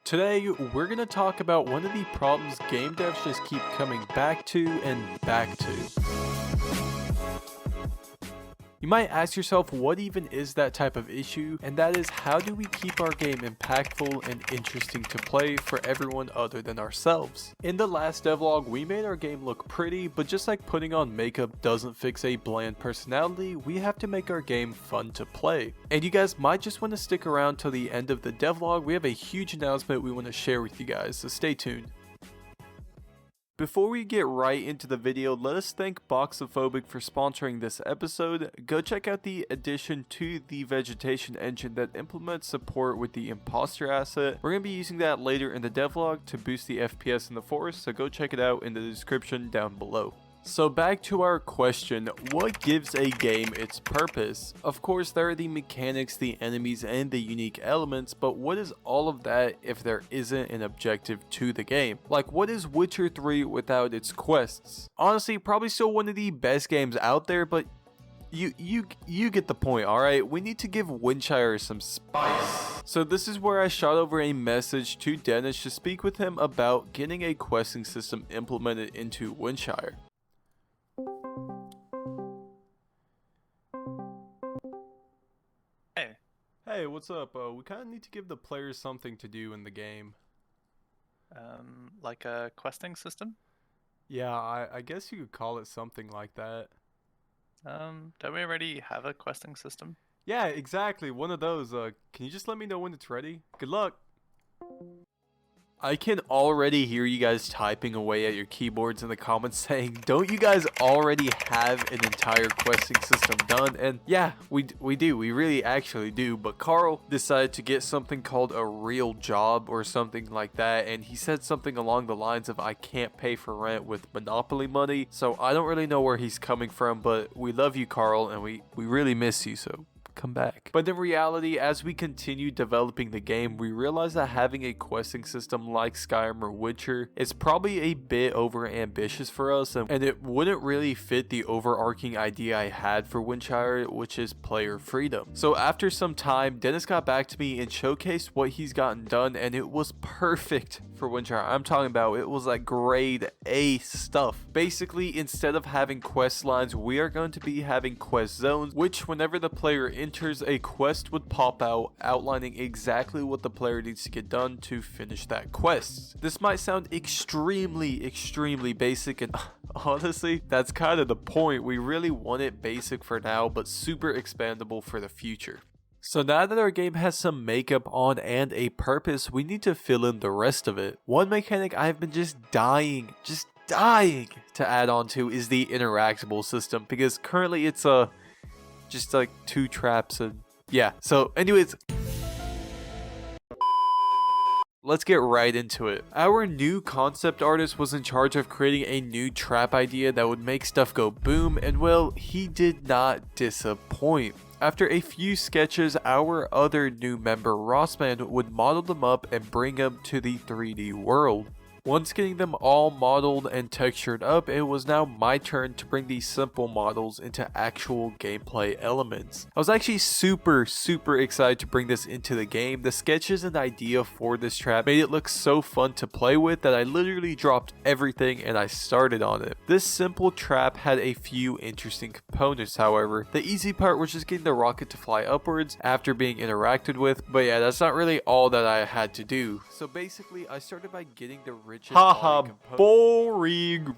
Today, we're going to talk about one of the problems game devs just keep coming back to and back to. You might ask yourself, what even is that type of issue? And that is, how do we keep our game impactful and interesting to play for everyone other than ourselves? In the last devlog, we made our game look pretty, but just like putting on makeup doesn't fix a bland personality, we have to make our game fun to play. And you guys might just want to stick around till the end of the devlog. We have a huge announcement we want to share with you guys, so stay tuned. Before we get right into the video, let us thank Boxophobic for sponsoring this episode. Go check out the addition to the vegetation engine that implements support with the imposter asset. We're going to be using that later in the devlog to boost the FPS in the forest, so go check it out in the description down below. So back to our question, what gives a game its purpose? Of course, there are the mechanics, the enemies, and the unique elements, but what is all of that if there isn't an objective to the game? Like, what is Witcher 3 without its quests? Honestly, probably still one of the best games out there, but you get the point, alright? We need to give Windshire some spice. So this is where I shot over a message to Dennis to speak with him about getting a questing system implemented into Windshire. Hey, what's up? We kind of need to give the players something to do in the game. Like a questing system? Yeah, I guess you could call it something like that. Don't we already have a questing system? Yeah, exactly. One of those. Can you just let me know when it's ready? Good luck. I can already hear you guys typing away at your keyboards in the comments saying, don't you guys already have an entire questing system done? And yeah, we do. We really actually do. But Carl decided to get something called a real job or something like that. And he said something along the lines of, I can't pay for rent with Monopoly money. So I don't really know where he's coming from, but we love you, Carl, and we really miss you. So come back. But in reality, as we continue developing the game, we realize that having a questing system like Skyrim or Witcher is probably a bit over ambitious for us, and it wouldn't really fit the overarching idea I had for Windshire, which is player freedom. So after some time, Dennis got back to me and showcased what he's gotten done, and it was perfect for Windshire. I'm talking about, it was like grade A stuff. Basically, instead of having quest lines, we are going to be having quest zones, which whenever the player enters, a quest would pop out outlining exactly what the player needs to get done to finish that quest. This might sound extremely basic, and honestly, that's kind of the point. We really want it basic for now, but super expandable for the future. So now that our game has some makeup on and a purpose, we need to fill in the rest of it. One mechanic I've been just dying to add on to is the interactable system, because currently it's just like 2 traps and yeah. So anyways, let's get right into it. Our new concept artist was in charge of creating a new trap idea that would make stuff go boom, and well, he did not disappoint. After a few sketches, our other new member, Rossman, would model them up and bring them to the 3D world. Once getting them all modeled and textured up, it was now my turn to bring these simple models into actual gameplay elements. I was actually super excited to bring this into the game. The sketches and idea for this trap made it look so fun to play with that I literally dropped everything and I started on it. This simple trap had a few interesting components, however. The easy part was just getting the rocket to fly upwards after being interacted with, but yeah, that's not really all that I had to do. So basically, I started by getting the haha, boring.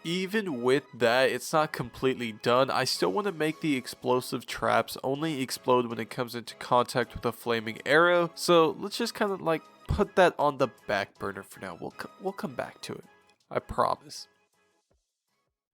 Even with that, it's not completely done. I still want to make the explosive traps only explode when it comes into contact with a flaming arrow. So let's just kind of like put that on the back burner for now. We'll come back to it. I promise.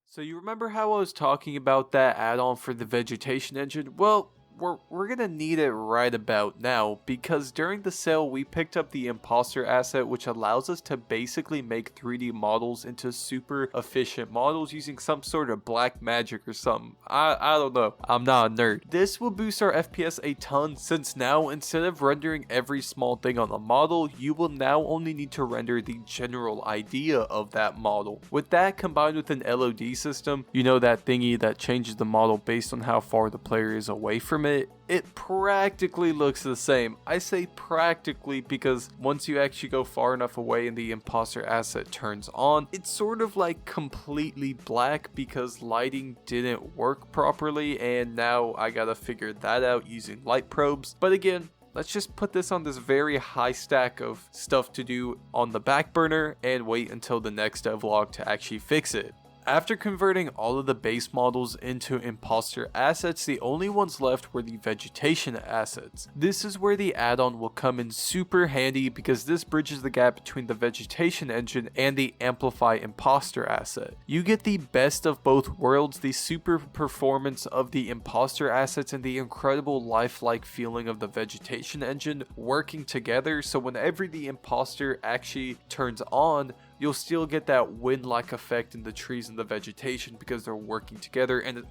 So you remember how I was talking about that add-on for the vegetation engine? Well, we're gonna need it right about now, because during the sale we picked up the imposter asset, which allows us to basically make 3D models into super efficient models using some sort of black magic or something. I don't know, I'm not a nerd. This will boost our FPS a ton, since now instead of rendering every small thing on the model, you will now only need to render the general idea of that model. With that combined with an LOD system, you know, that thingy that changes the model based on how far the player is away from from it, it practically looks the same. I say practically because once you actually go far enough away and the imposter asset turns on, it's sort of like completely black because lighting didn't work properly, and now I gotta figure that out using light probes. But again, let's just put this on this very high stack of stuff to do on the back burner and wait until the next devlog to actually fix it. After converting all of the base models into imposter assets, the only ones left were the vegetation assets. This is where the add-on will come in super handy because this bridges the gap between the vegetation engine and the amplify imposter asset. You get the best of both worlds, the super performance of the imposter assets and the incredible lifelike feeling of the vegetation engine working together, so whenever the imposter actually turns on, you'll still get that wind-like effect in the trees and the vegetation because they're working together, and it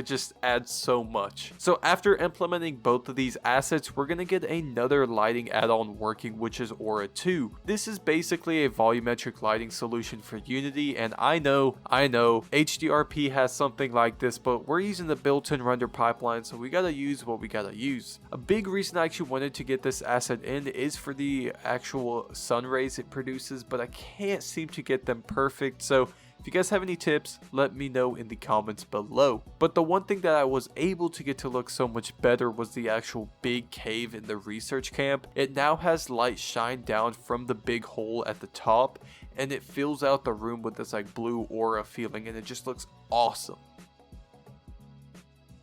just adds so much. So after implementing both of these assets, we're gonna get another lighting add-on working, which is Aura 2. This is basically a volumetric lighting solution for Unity, and I know, HDRP has something like this, but we're using the built-in render pipeline, so we gotta use what we gotta use. A big reason I actually wanted to get this asset in is for the actual sun rays it produces, but I can't seem to get them perfect, so if you guys have any tips, let me know in the comments below. But the one thing that I was able to get to look so much better was the actual big cave in the research camp. It now has light shine down from the big hole at the top, and it fills out the room with this like blue aura feeling, and it just looks awesome.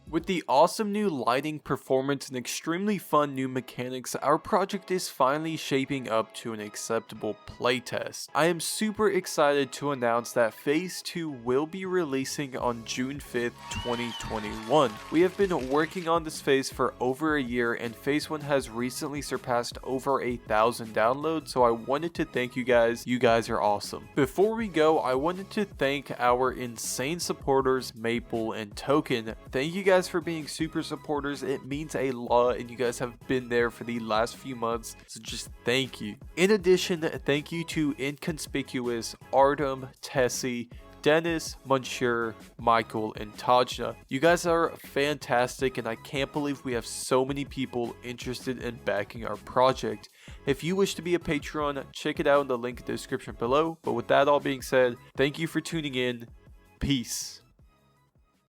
With the awesome new lighting, performance, and extremely fun new mechanics, our project is finally shaping up to an acceptable playtest. I am super excited to announce that Phase 2 will be releasing on June 5th, 2021. We have been working on this phase for over a year, and Phase 1 has recently surpassed over 1,000 downloads, so I wanted to thank you guys. You guys are awesome. Before we go, I wanted to thank our insane supporters, Maple and Token. Thank you guys for being super supporters. It means a lot, and you guys have been there for the last few months, so just thank you. In addition, thank you to Inconspicuous, Artem, Tessie, Dennis, Monsieur, Michael, and Tajna. You guys are fantastic, and I can't believe we have so many people interested in backing our project. If you wish to be a Patreon, check it out in the link in the description below. But with that all being said, thank you for tuning in. Peace.